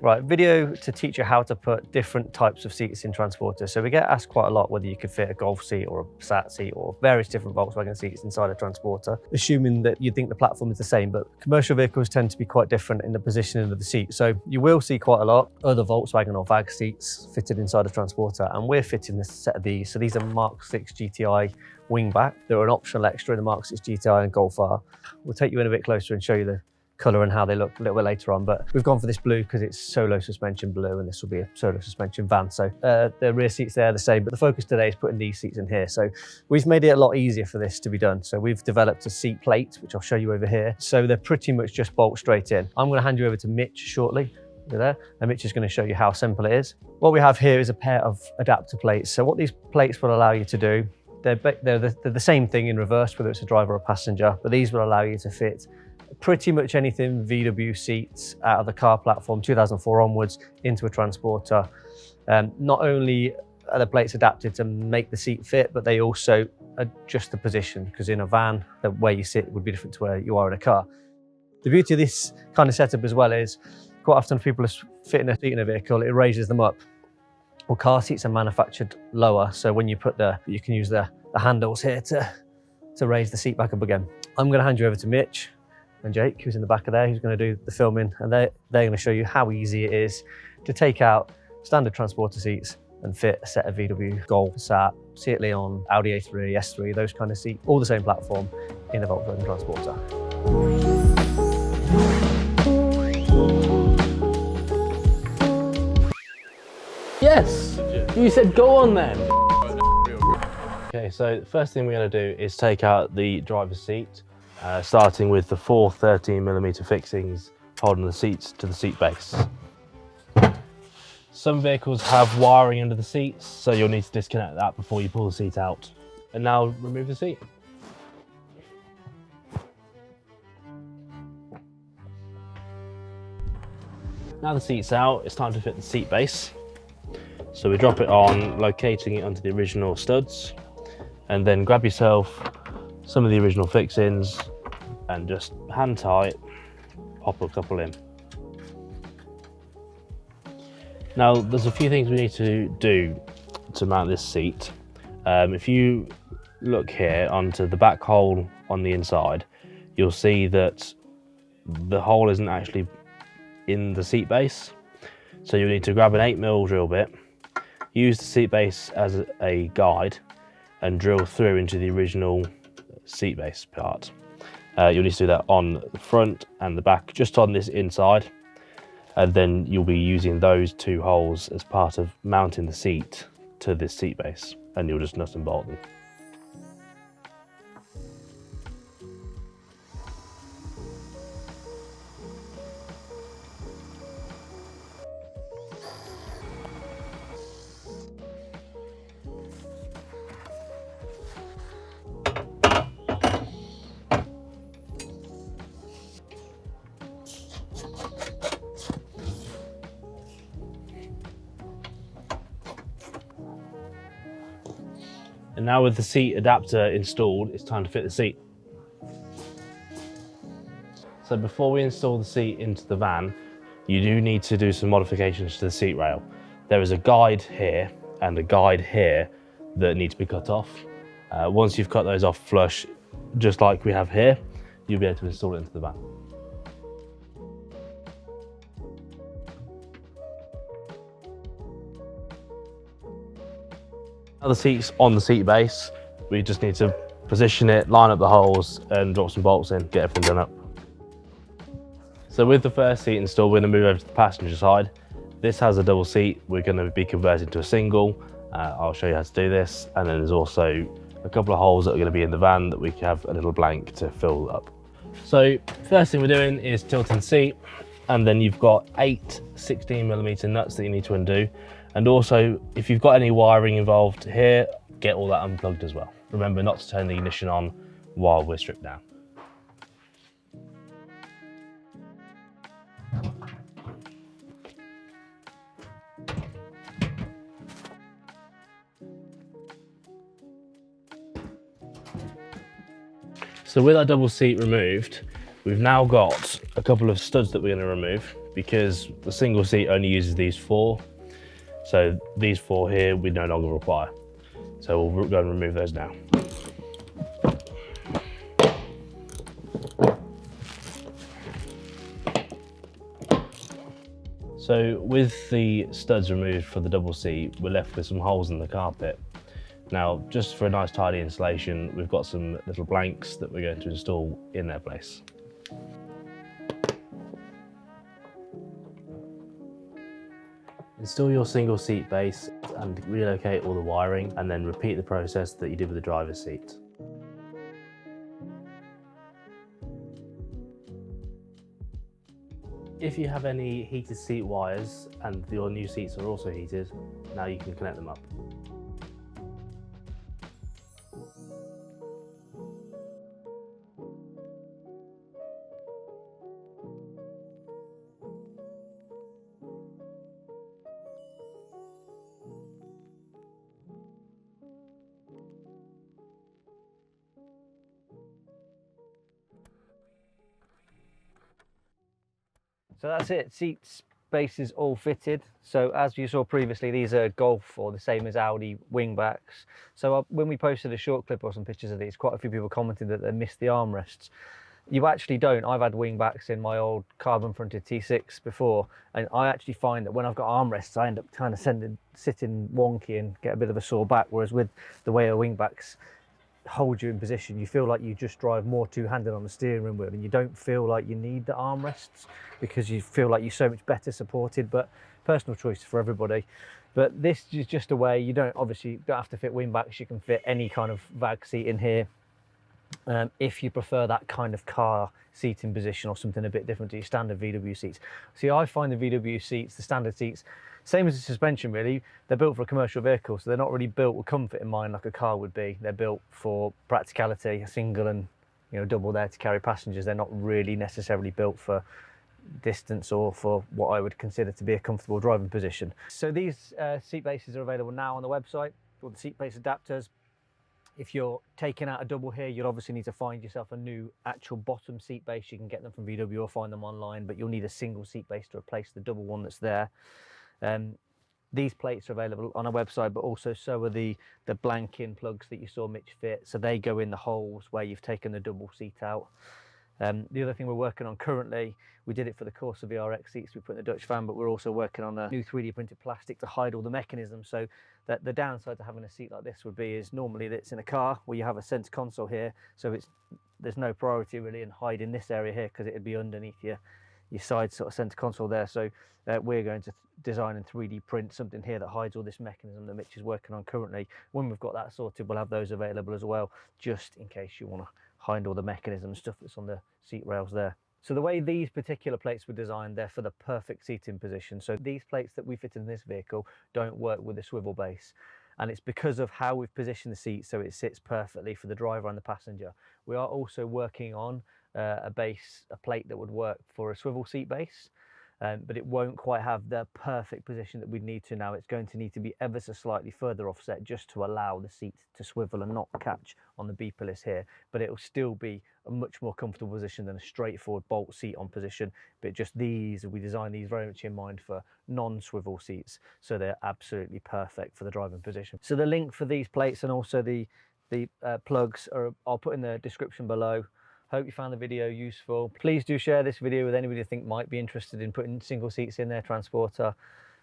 Right, video to teach you how to put different types of seats in Transporter. So we get asked quite a lot whether you could fit a Golf seat or a Sat seat or various different Volkswagen seats inside a Transporter, assuming that you think the platform is the same, but commercial vehicles tend to be quite different in the positioning of the seat. So you will see quite a lot other Volkswagen or VAG seats fitted inside a Transporter, and we're fitting a set of these. So these are Mark 6 GTI wingback. They're an optional extra in the Mark 6 GTI and Golf R. We'll take you in a bit closer and show you the colour and how they look a little bit later on, but we've gone for this blue because it's solo suspension blue and this will be a solo suspension van. So the rear seats there are the same, but the focus today is putting these seats in here. So we've made it a lot easier for this to be done. So we've developed a seat plate, which I'll show you over here. So they're pretty much just bolt straight in. I'm going to hand you over to Mitch shortly. There, and Mitch is going to show you how simple it is. What we have here is a pair of adapter plates. So what these plates will allow you to do, they're the same thing in reverse, whether it's a driver or a passenger, but these will allow you to fit pretty much anything VW seats out of the car platform 2004 onwards into a Transporter. Not only are the plates adapted to make the seat fit, but they also adjust the position, because in a van, the way you sit would be different to where you are in a car. The beauty of this kind of setup as well is quite often people are fitting a seat in a vehicle, it raises them up. Well, car seats are manufactured lower, so when you you can use the handles here to raise the seat back up again. I'm going to hand you over to Mitch and Jake, who's in the back of there, who's going to do the filming, and they're going to show you how easy it is to take out standard Transporter seats and fit a set of VW Golf, Sat, Seat Leon, Audi A3, S3, those kind of seats, all the same platform in a Volkswagen Transporter. Yes! You said go on then! Okay, so the first thing we're going to do is take out the driver's seat. Starting with the four 13mm fixings holding the seats to the seat base. Some vehicles have wiring under the seats, so you'll need to disconnect that before you pull the seat out. And now remove the seat. Now the seat's out, it's time to fit the seat base. So we drop it on, locating it onto the original studs, and then grab yourself some of the original fixings and just hand tight, pop a couple in. Now there's a few things we need to do to mount this seat. If you look here onto the back hole on the inside, you'll see that the hole isn't actually in the seat base. So you'll need to grab an 8mm drill bit, use the seat base as a guide and drill through into the original seat base part. You'll need to do that on the front and the back, just on this inside, and then you'll be using those two holes as part of mounting the seat to this seat base, and you'll just nut and bolt them. And now with the seat adapter installed, it's time to fit the seat. So before we install the seat into the van, you do need to do some modifications to the seat rail. There is a guide here and a guide here that need to be cut off. Once you've cut those off flush, just like we have here, you'll be able to install it into the van. Now the seat's on the seat base, we just need to position it, line up the holes and drop some bolts in, get everything done up. So with the first seat installed, we're going to move over to the passenger side. This has a double seat, we're going to be converting to a single. I'll show you how to do this, and then there's also a couple of holes that are going to be in the van that we can have a little blank to fill up. So first thing we're doing is tilting the seat, and then you've got 8 16mm nuts that you need to undo. And also, if you've got any wiring involved here, get all that unplugged as well. Remember not to turn the ignition on while we're stripped down. So with our double seat removed, we've now got a couple of studs that we're going to remove because the single seat only uses these 4. So these 4 here we no longer require. So we'll go and remove those now. So with the studs removed for the double seat, we're left with some holes in the carpet. Now, just for a nice tidy installation, we've got some little blanks that we're going to install in their place. Install your single seat base and relocate all the wiring, and then repeat the process that you did with the driver's seat. If you have any heated seat wires and your new seats are also heated, now you can connect them up. So that's it, seat bases all fitted. So as you saw previously, these are Golf or the same as Audi wingbacks. So when we posted a short clip or some pictures of these, quite a few people commented that they missed the armrests. You actually don't. I've had wingbacks in my old carbon fronted T6 before, and I actually find that when I've got armrests, I end up kind of sitting wonky and get a bit of a sore back, whereas with the way a wingback's hold you in position, you feel like you just drive more two-handed on the steering wheel, and you don't feel like you need the armrests because you feel like you're so much better supported. But personal choice for everybody. But this is just a way, you don't have to fit wingbacks, you can fit any kind of VAG seat in here. If you prefer that kind of car seating position or something a bit different to your standard VW seats. See, I find the VW seats, the standard seats, same as the suspension really, they're built for a commercial vehicle, so they're not really built with comfort in mind like a car would be. They're built for practicality, a single and double there to carry passengers. They're not really necessarily built for distance or for what I would consider to be a comfortable driving position. So these seat bases are available now on the website, called the seat base adapters. If you're taking out a double here, you'll obviously need to find yourself a new actual bottom seat base. You can get them from VW or find them online, but you'll need a single seat base to replace the double one that's there. These plates are available on our website, but also so are the blank-in plugs that you saw Mitch fit. So they go in the holes where you've taken the double seat out. The other thing we're working on currently, we did it for the Corsa VRX seats we put in the Dutch van, but we're also working on a new 3D printed plastic to hide all the mechanisms. So that the downside to having a seat like this would be is normally it's in a car where you have a center console here, so there's no priority really in hiding this area here because it'd be underneath your side sort of center console there. So we're going to design and 3D print something here that hides all this mechanism that Mitch is working on currently. When we've got that sorted, we'll have those available as well, just in case you want to hide all the mechanism stuff that's on the seat rails there. So the way these particular plates were designed, they're for the perfect seating position. So these plates that we fit in this vehicle don't work with a swivel base. And it's because of how we've positioned the seat so it sits perfectly for the driver and the passenger. We are also working on a plate that would work for a swivel seat base, but it won't quite have the perfect position that we'd need to now. It's going to need to be ever so slightly further offset just to allow the seat to swivel and not catch on the beeper list here, but it'll still be a much more comfortable position than a straightforward bolt seat on position. But just we designed these very much in mind for non-swivel seats, so they're absolutely perfect for the driving position. So the link for these plates and also the plugs I'll put in the description below. Hope you found the video useful. Please do share this video with anybody you think might be interested in putting single seats in their Transporter.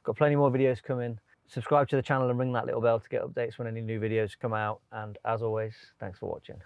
Got plenty more videos coming. Subscribe to the channel and ring that little bell to get updates when any new videos come out. And as always, thanks for watching.